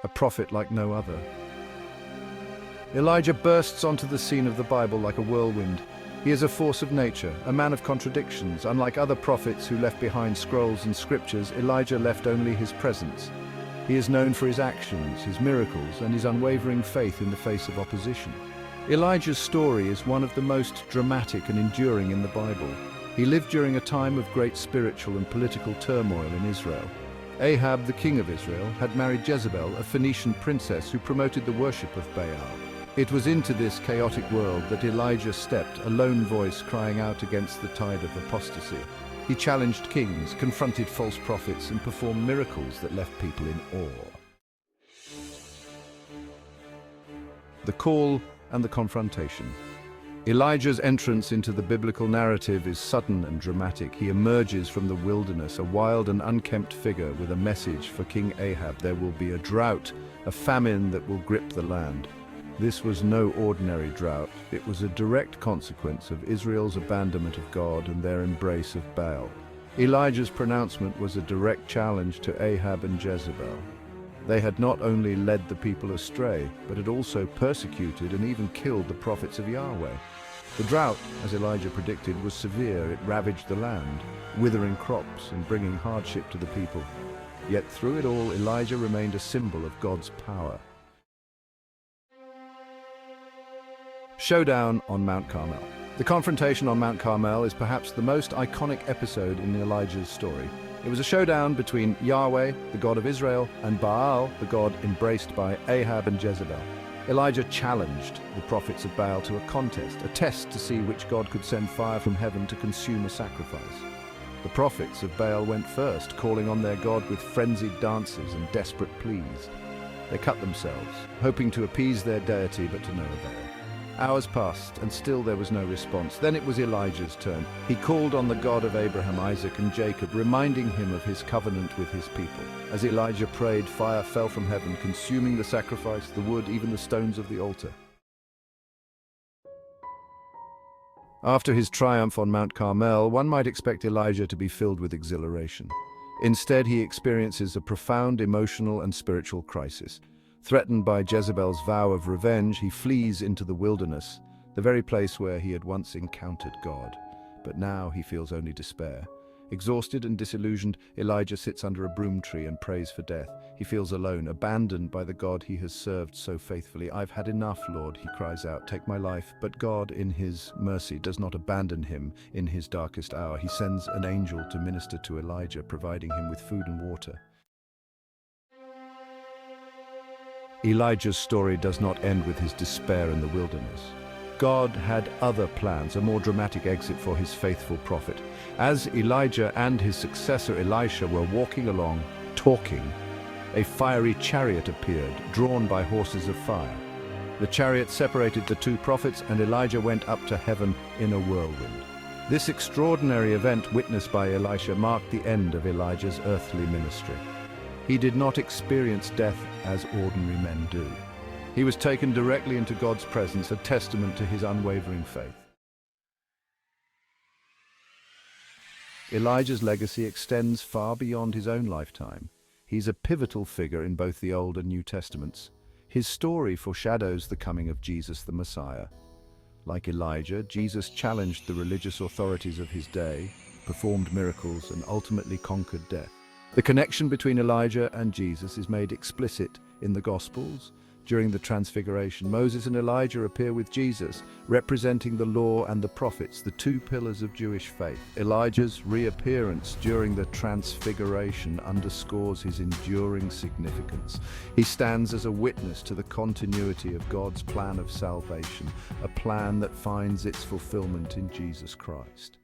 a prophet like no other. Elijah bursts onto the scene of the Bible like a whirlwind. He is a force of nature, a man of contradictions. Unlike other prophets who left behind scrolls and scriptures, Elijah left only his presence. He is known for his actions, his miracles, and his unwavering faith in the face of opposition. Elijah's story is one of the most dramatic and enduring in the Bible. He lived during a time of great spiritual and political turmoil in Israel. Ahab, the king of Israel, had married Jezebel, a Phoenician princess who promoted the worship of Baal. It was into this chaotic world that Elijah stepped, a lone voice crying out against the tide of apostasy. He challenged kings, confronted false prophets, and performed miracles that left people in awe. The call and the confrontation. Elijah's entrance into the biblical narrative is sudden and dramatic. He emerges from the wilderness, a wild and unkempt figure with a message for King Ahab. There will be a drought, a famine that will grip the land. This was no ordinary drought. It was a direct consequence of Israel's abandonment of God and their embrace of Baal. Elijah's pronouncement was a direct challenge to Ahab and Jezebel. They had not only led the people astray, but had also persecuted and even killed the prophets of Yahweh. The drought, as Elijah predicted, was severe. It ravaged the land, withering crops and bringing hardship to the people. Yet through it all, Elijah remained a symbol of God's power. Showdown on Mount Carmel. The confrontation on Mount Carmel is perhaps the most iconic episode in Elijah's story. It was a showdown between Yahweh, the God of Israel, and Baal, the god embraced by Ahab and Jezebel. Elijah challenged the prophets of Baal to a contest, a test to see which god could send fire from heaven to consume a sacrifice. The prophets of Baal went first, calling on their god with frenzied dances and desperate pleas. They cut themselves, hoping to appease their deity, but to no avail. Hours passed, and still there was no response. Then it was Elijah's turn. He called on the God of Abraham, Isaac, and Jacob, reminding him of his covenant with his people. As Elijah prayed, fire fell from heaven, consuming the sacrifice, the wood, even the stones of the altar. After his triumph on Mount Carmel, one might expect Elijah to be filled with exhilaration. Instead, he experiences a profound emotional and spiritual crisis. Threatened by Jezebel's vow of revenge, he flees into the wilderness, the very place where he had once encountered God. But now he feels only despair. Exhausted and disillusioned, Elijah sits under a broom tree and prays for death. He feels alone, abandoned by the God he has served so faithfully. "I've had enough, Lord," he cries out. "Take my life." But God, in his mercy, does not abandon him in his darkest hour. He sends an angel to minister to Elijah, providing him with food and water. Elijah's story does not end with his despair in the wilderness. God had other plans, a more dramatic exit for his faithful prophet. As Elijah and his successor Elisha were walking along, talking, a fiery chariot appeared, drawn by horses of fire. The chariot separated the two prophets, and Elijah went up to heaven in a whirlwind. This extraordinary event, witnessed by Elisha, marked the end of Elijah's earthly ministry. He did not experience death as ordinary men do. He was taken directly into God's presence, a testament to his unwavering faith. Elijah's legacy extends far beyond his own lifetime. He's a pivotal figure in both the Old and New Testaments. His story foreshadows the coming of Jesus the Messiah. Like Elijah, Jesus challenged the religious authorities of his day, performed miracles, and ultimately conquered death. The connection between Elijah and Jesus is made explicit in the Gospels. During the Transfiguration, Moses and Elijah appear with Jesus, representing the law and the prophets, the two pillars of Jewish faith. Elijah's reappearance during the Transfiguration underscores his enduring significance. He stands as a witness to the continuity of God's plan of salvation, a plan that finds its fulfillment in Jesus Christ.